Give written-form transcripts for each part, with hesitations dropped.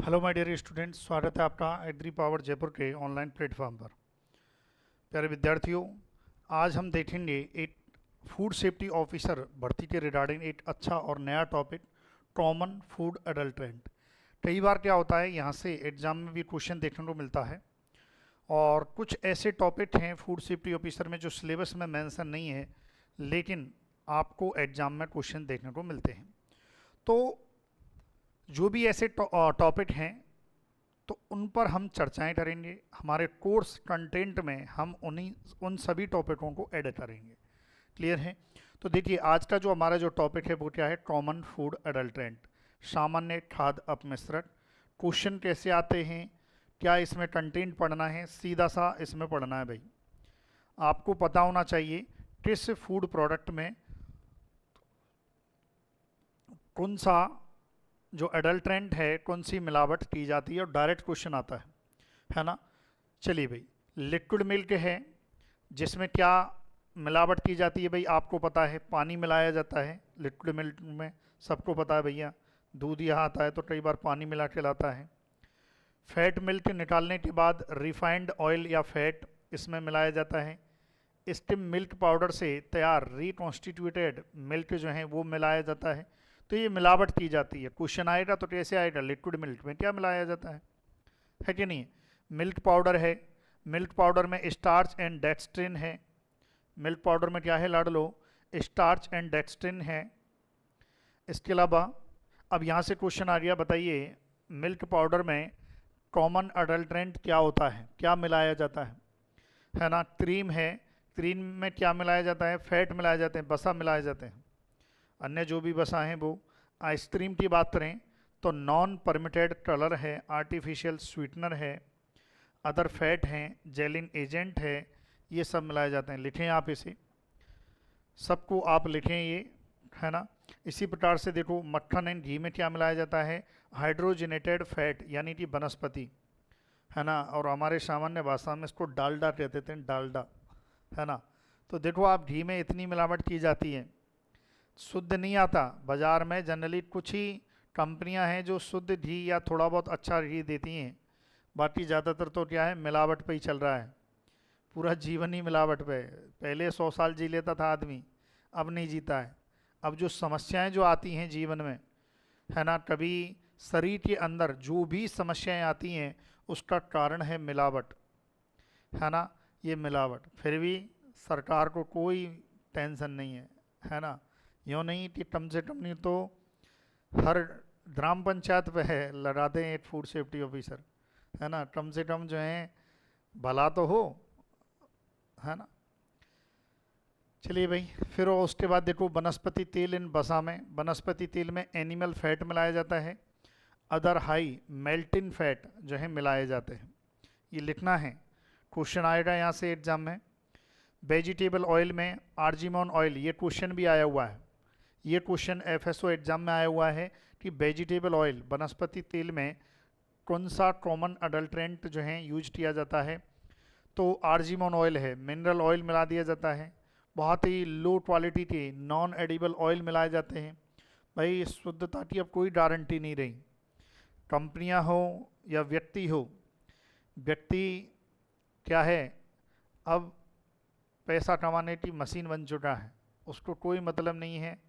Hello my dear students, स्वागत है आपका एग्री पावर जयपुर के ऑनलाइन प्लेटफॉर्म पर। प्यारे विद्यार्थियों, आज हम देखेंगे एक फूड सेफ्टी ऑफिसर भर्ती के रिगार्डिंग एक अच्छा और नया टॉपिक, कॉमन फूड अडल्ट्रेंट। कई बार क्या होता है, यहाँ से एग्जाम में भी क्वेश्चन देखने को मिलता है और कुछ ऐसे टॉपिक हैं फूड सेफ्टी ऑफिसर में जो सिलेबस में मेंशन नहीं है, लेकिन आपको एग्जाम में क्वेश्चन देखने को मिलते हैं। तो जो भी ऐसे टॉपिक हैं तो उन पर हम चर्चाएं करेंगे। हमारे कोर्स कंटेंट में हम उन सभी टॉपिकों को ऐड करेंगे। क्लियर है? तो देखिए, आज का जो हमारा जो टॉपिक है वो क्या है? कॉमन फूड अडल्ट्रेंट, सामान्य खाद्य अपमिश्रण। क्वेश्चन कैसे आते हैं, क्या इसमें कंटेंट पढ़ना है, सीधा सा इसमें पढ़ना है भाई। आपको पता होना चाहिए किस फूड प्रोडक्ट में कौन सा जो अडल्ट्रेंट है, कौन सी मिलावट की जाती है, और डायरेक्ट क्वेश्चन आता है ना। चलिए भाई, लिक्विड मिल्क है जिसमें क्या मिलावट की जाती है भाई? आपको पता है, पानी मिलाया जाता है लिक्विड मिल्क में, सबको पता है भैया। दूध यहाँ आता है तो कई बार पानी मिला के लाता है। फैट मिल्क निकालने के बाद रिफाइंड ऑयल या फैट इसमें मिलाया जाता है। स्किम मिल्क पाउडर से तैयार रिकॉन्स्टिट्यूटेड मिल्क जो है वो मिलाया जाता है। तो ये मिलावट की जाती है। क्वेश्चन आएगा तो कैसे आएगा? लिक्विड मिल्क में क्या मिलाया जाता है कि नहीं? मिल्क पाउडर है, मिल्क पाउडर में स्टार्च एंड डेक्सट्रिन है। मिल्क पाउडर में क्या है लाड लो? स्टार्च एंड डेक्सट्रिन है। इसके अलावा अब यहाँ से क्वेश्चन आ गया, बताइए मिल्क पाउडर में कॉमन अडल्ट्रेंट क्या होता है, क्या मिलाया जाता है ना? क्रीम है, क्रीम में क्या मिलाया जाता है? फैट मिलाए जाते हैं, बसा मिलाए जाते हैं। अन्य जो भी बसा हैं वो। आइसक्रीम की बात करें तो नॉन परमिटेड कलर है, आर्टिफिशियल स्वीटनर है, अदर फैट हैं, जेलिन एजेंट है, ये सब मिलाए जाते हैं। लिखें आप इसे, सबको आप लिखें ये, है ना। इसी प्रकार से देखो, मक्खन एंड घी में क्या मिलाया जाता है? हाइड्रोजनेटेड फैट, यानी कि वनस्पति, है ना। और हमारे सामान्य भाषा में इसको डालडा कहते थे, डालडा, है ना। तो देखो आप, घी में इतनी मिलावट की जाती है, शुद्ध नहीं आता। बाजार में जनरली कुछ ही कंपनियां हैं जो शुद्ध घी या थोड़ा बहुत अच्छा घी देती हैं, बाकी ज़्यादातर तो क्या है, मिलावट पे ही चल रहा है। पूरा जीवन ही मिलावट पे है। पहले 100 साल जी लेता था आदमी, अब नहीं जीता है। अब जो समस्याएं जो आती हैं जीवन में, है ना, कभी शरीर के अंदर जो भी समस्याएं आती हैं उसका कारण है मिलावट, है ना। ये मिलावट, फिर भी सरकार को कोई टेंशन नहीं है ना। यूँ नहीं कि कम से कम नहीं तो हर ग्राम पंचायत पे है लगा दें एक फूड सेफ्टी ऑफिसर, है ना। कम से कम जो है भला तो हो, है ना। चलिए भाई, फिर उसके बाद देखो, वनस्पति तेल इन बसा में, वनस्पति तेल में एनिमल फैट मिलाया जाता है। अदर हाई मेल्टिन फैट जो है मिलाए जाते हैं। ये लिखना है, क्वेश्चन आएगा यहाँ से एग्जाम में। वेजिटेबल ऑयल में आर्जिमोन ऑयल, ये क्वेश्चन भी आया हुआ है। ये क्वेश्चन एफएसओ एग्जाम में आया हुआ है कि वेजिटेबल ऑयल, वनस्पति तेल में कौन सा कॉमन अडल्ट्रेंट जो है यूज किया जाता है? तो आर्जिमोन ऑयल है, मिनरल ऑयल मिला दिया जाता है, बहुत ही लो क्वालिटी के नॉन एडिबल ऑयल मिलाए जाते हैं। भाई शुद्धता की अब कोई गारंटी नहीं रही। कंपनियां हो या व्यक्ति हो, व्यक्ति क्या है, अब पैसा कमाने की मशीन बन चुका है। उसको कोई मतलब नहीं है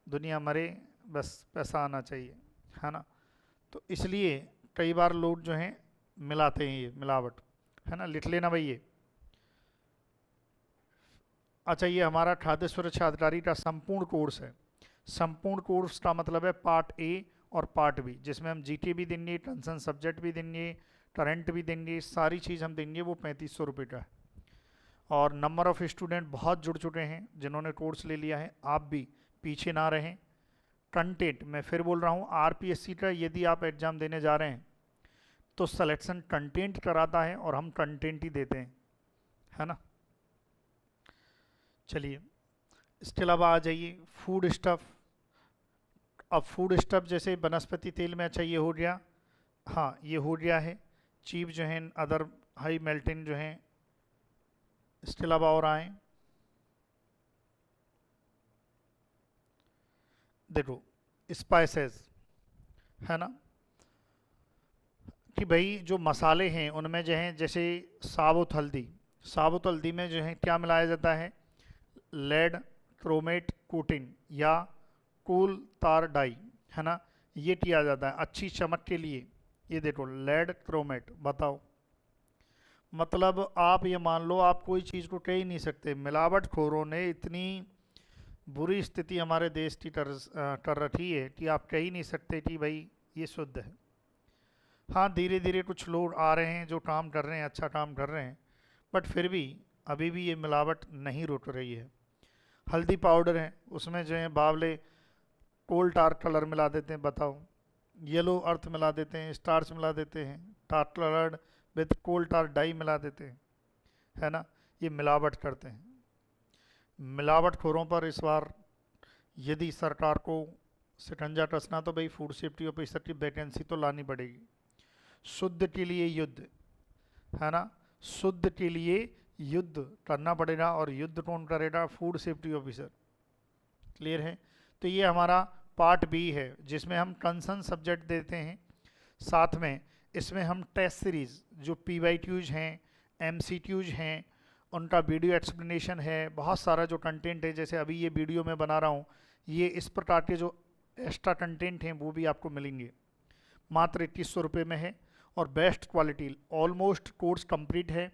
दुनिया मरे, बस पैसा आना चाहिए, है ना। तो इसलिए कई बार लोग जो हैं मिलाते हैं ये मिलावट, है ना। लिख लेना भाई ये। अच्छा, ये हमारा खाद्य सुरक्षा अधिकारी का संपूर्ण कोर्स है। संपूर्ण कोर्स का मतलब है पार्ट ए और पार्ट बी, जिसमें हम जीके भी देंगे, कंसर्न सब्जेक्ट भी देंगे, करंट भी देंगे, सारी चीज़ हम देंगे। वो 3500 रुपये का है। और नंबर ऑफ़ स्टूडेंट बहुत जुड़ चुके हैं जिन्होंने कोर्स ले लिया है। आप भी पीछे ना रहें। कंटेंट, मैं फिर बोल रहा हूँ, आरपीएससी का यदि आप एग्ज़ाम देने जा रहे हैं तो सिलेक्शन कंटेंट कराता है और हम कंटेंट ही देते हैं, है ना। चलिए, इसके अलावा आ जाइए फूड स्टफ़। अब फूड स्टफ़ जैसे वनस्पति तेल में, अच्छा ये हो गया, हाँ ये हो गया है। चीप जो है, अदर हाई मेल्टिन जो है। इसके अलावा और आए, देखो स्पाइसेस, है ना। कि भाई जो मसाले हैं उनमें जो है जैसे साबुत हल्दी में जो है क्या मिलाया जाता है, लेड क्रोमेट कोटिंग या कोल तार डाई, है ना, ये किया जाता है अच्छी चमक के लिए। ये देखो लेड क्रोमेट, बताओ, मतलब आप ये मान लो आप कोई चीज़ को कह ही नहीं सकते, मिलावटखोरों ने इतनी बुरी स्थिति हमारे देश की कर रखी है कि आप कह ही नहीं सकते कि भाई ये शुद्ध है। हाँ, धीरे धीरे कुछ लोग आ रहे हैं जो काम कर रहे हैं, अच्छा काम कर रहे हैं, बट फिर भी अभी भी ये मिलावट नहीं रुक रही है। हल्दी पाउडर है, उसमें जो है बावले कोल टार कलर मिला देते हैं, बताओ, येलो अर्थ मिला देते हैं, स्टार्च मिला देते हैं, tar coloured with coal tar dye मिला देते हैं, है ना, ये मिलावट करते हैं। मिलावटखोरों पर इस बार यदि सरकार को शिकंजा कसना तो भाई फूड सेफ्टी ऑफिसर की वैकेंसी तो लानी पड़ेगी। शुद्ध के लिए युद्ध, है ना, शुद्ध के लिए युद्ध करना पड़ेगा, और युद्ध कौन करेगा, फूड सेफ्टी ऑफिसर। क्लियर है। तो ये हमारा पार्ट बी है जिसमें हम कंसर्न सब्जेक्ट देते हैं, साथ में इसमें हम टेस्ट सीरीज जो PYQs हैं, MCQs हैं, उनका वीडियो एक्सप्लेनेशन है, बहुत सारा जो कंटेंट है, जैसे अभी ये वीडियो मैं बना रहा हूँ, ये इस प्रकार के जो एक्स्ट्रा कंटेंट हैं वो भी आपको मिलेंगे। मात्र 2100 रुपये में है और best quality, almost course complete है।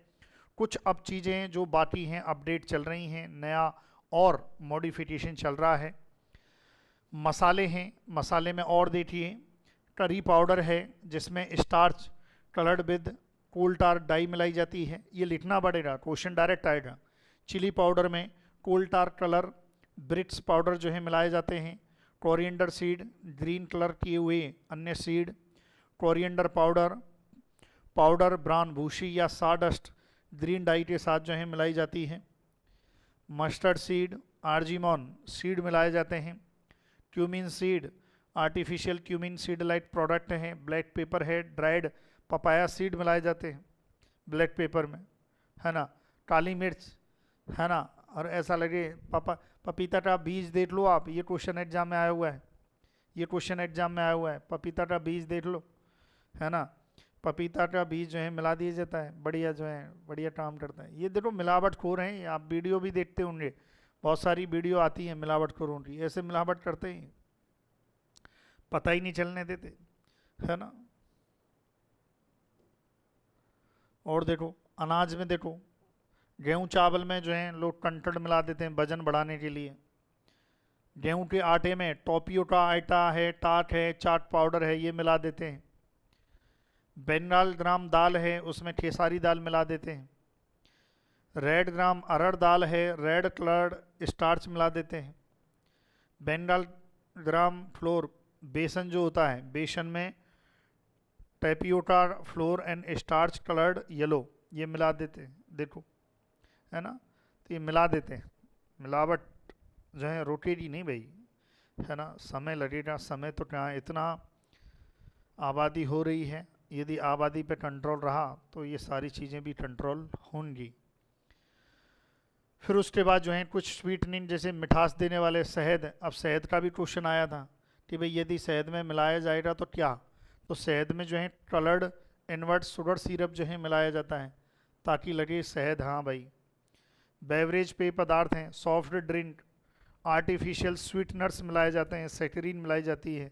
कुछ अब चीज़ें जो बाकी हैं अपडेट चल रही हैं, नया और मॉडिफिकेशन चल रहा है। मसाले हैं, मसाले में और देखिए करी पाउडर है जिसमें starch coloured with coal tar dye मिलाई जाती है, ये लिखना पड़ेगा, क्वेश्चन डायरेक्ट आएगा। चिली पाउडर में coal tar colour bricks powder जो है मिलाए जाते हैं। कोरिएंडर सीड, ग्रीन कलर किए हुए अन्य seed, coriander powder, powder brown भूसी या साडस्ट ग्रीन डाई के साथ जो है मिलाई जाती है। मस्टर्ड सीड, आर्जिमोन सीड मिलाए जाते हैं। Cumin seed, artificial cumin seed like product है। ब्लैक पेपर है, ड्राइड पपाया सीड मिलाए जाते हैं ब्लैक पेपर में, है ना। काली मिर्च, है ना, और ऐसा लगे पपीता का बीज देख लो आप, ये क्वेश्चन एग्जाम में आया हुआ है, ये क्वेश्चन एग्जाम में आया हुआ है, पपीता का बीज देख लो, है ना, पपीता का बीज जो है मिला दिया जाता है, बढ़िया जो है बढ़िया काम करता है। ये देखो मिलावटखोर हैं, आप वीडियो भी देखते होंगे, बहुत सारी वीडियो आती है मिलावटखोरों की, ऐसे मिलावट करते हैं, पता ही नहीं चलने देते, है ना। और देखो अनाज में देखो, गेहूं चावल में जो है लोग कंकड़ मिला देते हैं वजन बढ़ाने के लिए। गेहूं के आटे में टोपियो का आटा है, टाट है, चाट पाउडर है, ये मिला देते हैं। बंगाल ग्राम दाल है, उसमें खेसारी दाल मिला देते हैं। रेड ग्राम अरहर दाल है, रेड कलर्ड स्टार्च मिला देते हैं। बंगाल ग्राम फ्लोर, बेसन जो होता है, बेसन में tapioca flour and starch coloured yellow, ये मिला देते हैं, देखो, है ना, तो ये मिला देते हैं। मिलावट जो है रोकेगी नहीं भाई, है ना, समय लगेगा, समय तो क्या, इतना आबादी हो रही है, यदि आबादी पे कंट्रोल रहा तो ये सारी चीज़ें भी कंट्रोल होंगी। फिर उसके बाद जो है कुछ स्वीटनिंग जैसे मिठास देने वाले शहद, अब शहद का भी क्वेश्चन आया था कि भाई यदि शहद में मिलाया जाएगा तो क्या, तो शहद में जो है कलर्ड इनवर्ट शुगर सिरप जो है मिलाया जाता है ताकि लगे शहद, हाँ भाई। बेवरेज पेय पदार्थ हैं, सॉफ्ट ड्रिंक, आर्टिफिशियल स्वीटनर्स मिलाए जाते हैं, सेक्रीन मिलाई जाती है,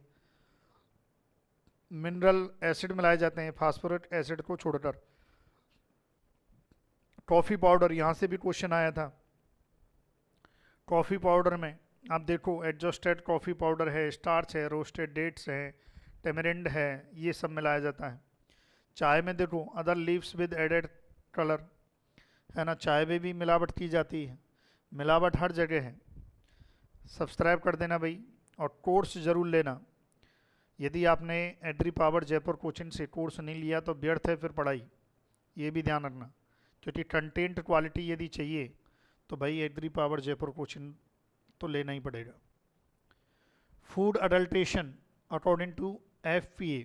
मिनरल एसिड मिलाए जाते हैं फास्फोरिक एसिड को छोड़कर। कॉफ़ी पाउडर, यहाँ से भी क्वेश्चन आया था। कॉफ़ी पाउडर में आप देखो एडजस्टेड कॉफ़ी पाउडर है, स्टार्च है, रोस्टेड डेट्स है, टेमरिंड है, ये सब मिलाया जाता है। चाय में देखो other leaves with added colour, है ना, चाय में भी मिलावट की जाती है, मिलावट हर जगह है। सब्सक्राइब कर देना भाई, और कोर्स ज़रूर लेना। यदि आपने एग्री पावर जयपुर कोचिंग से कोर्स नहीं लिया तो व्यर्थ है फिर पढ़ाई, ये भी ध्यान रखना, क्योंकि कंटेंट क्वालिटी यदि चाहिए तो भाई एग्री पावर जयपुर कोचिंग तो लेना ही पड़ेगा। Food adulteration according to FPA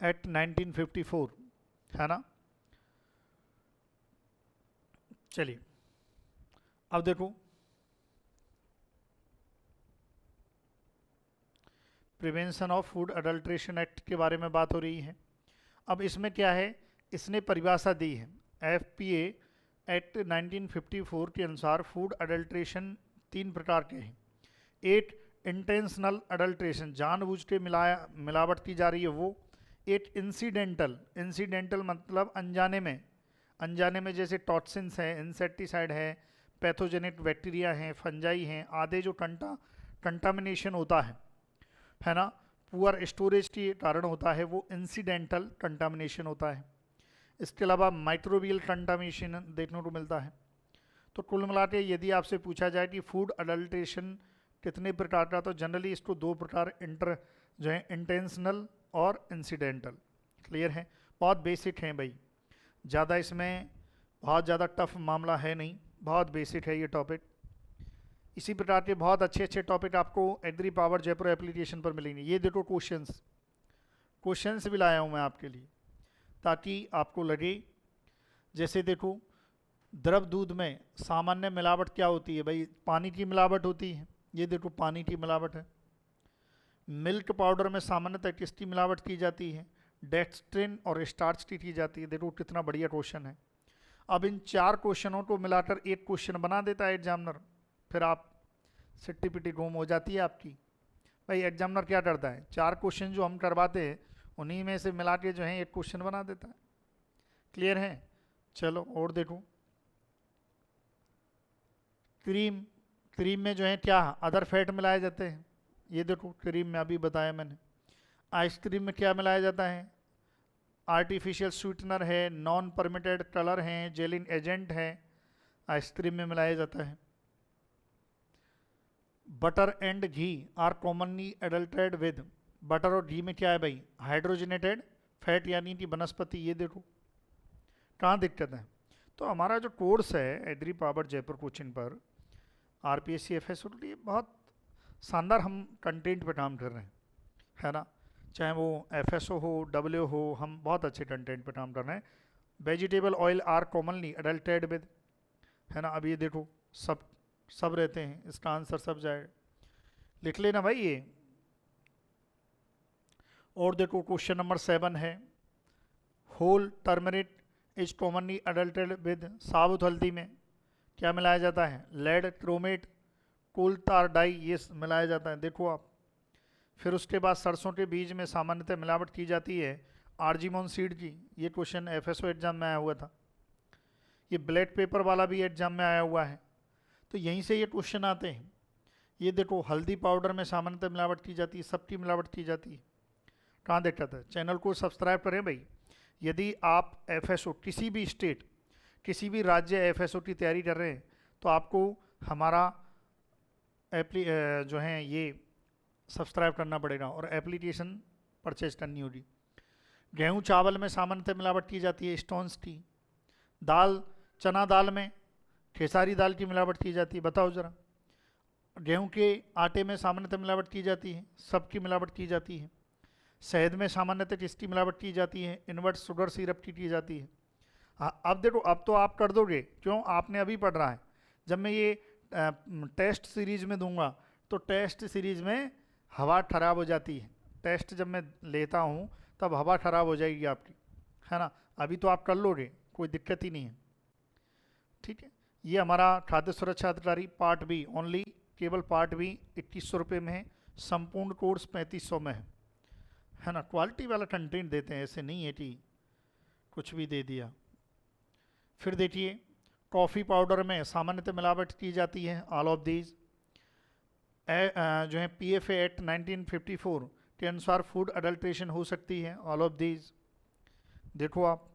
act 1954, है ना। चलिए अब देखो prevention of food adulteration act के बारे में बात हो रही है। अब इसमें क्या है, इसने परिभाषा दी है FPA एक्ट 1954 के अनुसार फूड अडल्ट्रेशन 3 प्रकार के हैं। एक इंटेंशनल अडल्ट्रेशन, जानबूझ के मिलावट की जा रही है वो। एक इंसिडेंटल मतलब अनजाने में जैसे टॉक्सिन्स है, इंसेक्टिसाइड है, पैथोजेनिक बैक्टीरिया हैं, फंजाई हैं आदि जो कंटामिनेशन होता है ना, पुअर स्टोरेज के कारण होता है, वो इंसिडेंटल कंटामिनेशन होता है। इसके अलावा माइक्रोबियल कंटामिनेशन देखने को मिलता है। तो कुल मिला के यदि आपसे पूछा जाए कि फूड अडल्ट्रेशन कितने प्रकार का, तो जनरली इसको 2 प्रकार जो है इंटेंशनल और इंसिडेंटल। क्लियर है, बहुत बेसिक हैं भाई, ज़्यादा इसमें बहुत ज़्यादा टफ मामला है नहीं, बहुत बेसिक है ये टॉपिक। इसी प्रकार के बहुत अच्छे अच्छे टॉपिक आपको एग्री पावर जयपुर एप्लीकेशन पर मिलेंगे। ये देखो क्वेश्चंस भी लाया हूँ मैं आपके लिए, ताकि आपको लगे। जैसे देखो, द्रव दूध में सामान्य मिलावट क्या होती है भाई, पानी की मिलावट होती है, ये देखो पानी की मिलावट है। मिल्क पाउडर में सामान्यतः किसकी मिलावट की जाती है, डेक्सट्रिन और स्टार्च की जाती है। देखो कितना बढ़िया क्वेश्चन है। अब इन 4 क्वेश्चनों को मिलाकर एक क्वेश्चन बना देता है एग्जामिनर, फिर आप सिट्टी पिट्टी घूम हो जाती है आपकी। भाई एग्जामिनर क्या करता है, 4 क्वेश्चन जो हम करवाते हैं उन्हीं में से मिला के जो है एक क्वेश्चन बना देता है। क्लियर है, चलो और देखो। क्रीम में जो है क्या अदर फैट मिलाए जाते हैं, ये देखो क्रीम में अभी बताया मैंने। आइसक्रीम में क्या मिलाया जाता है, आर्टिफिशियल स्वीटनर है, नॉन परमिटेड कलर हैं, जेलिंग एजेंट है, आइसक्रीम में मिलाया जाता है। Butter and ghee are commonly adulterated with, butter और घी में क्या है भाई, हाइड्रोजनेटेड फैट यानी कि वनस्पति। ये देखो कहाँ दिक्कत है। तो हमारा जो कोर्स है एग्री पावर जयपुर कोचिंग पर RPSC FSO के लिए बहुत शानदार हम कंटेंट पे काम कर रहे हैं, है ना। चाहे वो FSO हो, WO हो, हम बहुत अच्छे कंटेंट पे काम कर रहे हैं। Vegetable oil are commonly adulterated with, है ना। अब ये देखो सब रहते हैं, इसका आंसर सब जाएगा, लिख लेना भाई ये। और देखो क्वेश्चन नंबर 7 है, whole turmeric is commonly adulterated with, साबुत हल्दी में क्या मिलाया जाता है, लेड क्रोमेट कोल तार डाई, ये मिलाया जाता है। देखो आप, फिर उसके बाद सरसों के बीज में सामान्यतः मिलावट की जाती है आर्जिमोन सीड की। ये क्वेश्चन FSO एग्जाम में आया हुआ था, ये ब्लैक पेपर वाला भी एग्जाम में आया हुआ है, तो यहीं से ये क्वेश्चन आते हैं। ये देखो हल्दी पाउडर में सामान्यतः मिलावट की जाती है, सबकी मिलावट की जाती है। कहाँ दिक्कत है, चैनल को सब्सक्राइब करें भाई। यदि आप FSO किसी भी स्टेट किसी भी राज्य FSO की तैयारी कर रहे हैं तो आपको हमारा जो है ये सब्सक्राइब करना पड़ेगा और एप्लीकेशन परचेज करनी होगी। गेहूं चावल में सामान्यतः मिलावट की जाती है स्टोन्स की। दाल चना दाल में खेसारी दाल की मिलावट की जाती है, बताओ ज़रा। गेहूं के आटे में सामान्यतः मिलावट की जाती है, सबकी मिलावट की जाती है। शहद में सामान्यतः किसकी मिलावट की जाती है, इन्वर्ट शुगर सिरप की जाती है। हाँ अब देखो, अब तो आप कर दोगे, क्यों, आपने अभी पढ़ रहा है। जब मैं ये टेस्ट सीरीज़ में दूंगा तो टेस्ट सीरीज़ में हवा खराब हो जाती है, टेस्ट जब मैं लेता हूँ तब हवा खराब हो जाएगी आपकी, है ना। अभी तो आप कर लोगे, कोई दिक्कत ही नहीं है, ठीक है। ये हमारा खाद्य सुरक्षा अधिकारी पार्ट बी ओनली, केवल पार्ट बी 2100 रुपये में है, संपूर्ण कोर्स 3500 में है ना। क्वालिटी वाला कंटेंट देते हैं, ऐसे नहीं है कि कुछ भी दे दिया। फिर देखिए, कॉफ़ी पाउडर में सामान्यतः मिलावट की जाती है, ऑल ऑफ दीज जो है PFA एक्ट 1954 के अनुसार फूड अडल्ट्रेशन हो सकती है, ऑल ऑफ दीज। देखो आप,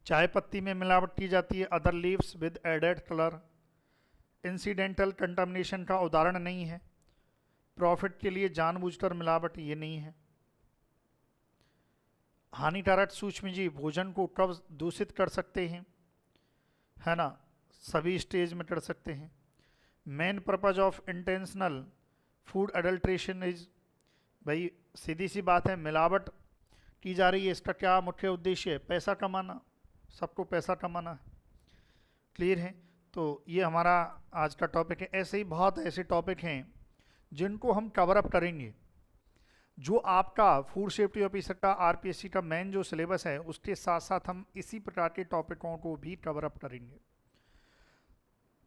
चाय पत्ती में मिलावट की जाती है, other leaves with added colour. Incidental contamination का उदाहरण नहीं है, प्रॉफिट के लिए जानबूझकर मिलावट, ये नहीं है। हानिकारक सूक्ष्मजीव भोजन को कब दूषित कर सकते हैं, है ना, सभी स्टेज में कर सकते हैं। Main purpose of intentional food adulteration is, भाई सीधी सी बात है, मिलावट की जा रही है, इसका क्या मुख्य उद्देश्य है, पैसा कमाना, सबको पैसा कमाना है। क्लियर है, तो ये हमारा आज का टॉपिक है। ऐसे ही बहुत ऐसे टॉपिक हैं जिनको हम कवर अप करेंगे। जो आपका फूड सेफ्टी ऑफिसर का आरपीएससी का मेन जो सिलेबस है उसके साथ साथ हम इसी प्रकार के टॉपिकों को भी कवर अप करेंगे।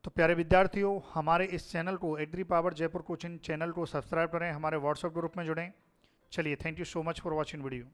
तो प्यारे विद्यार्थियों, हमारे इस चैनल को agri power Jaipur coaching channel को सब्सक्राइब करें, हमारे व्हाट्सएप ग्रुप में जुड़ें। चलिए, thank you so much for watching video.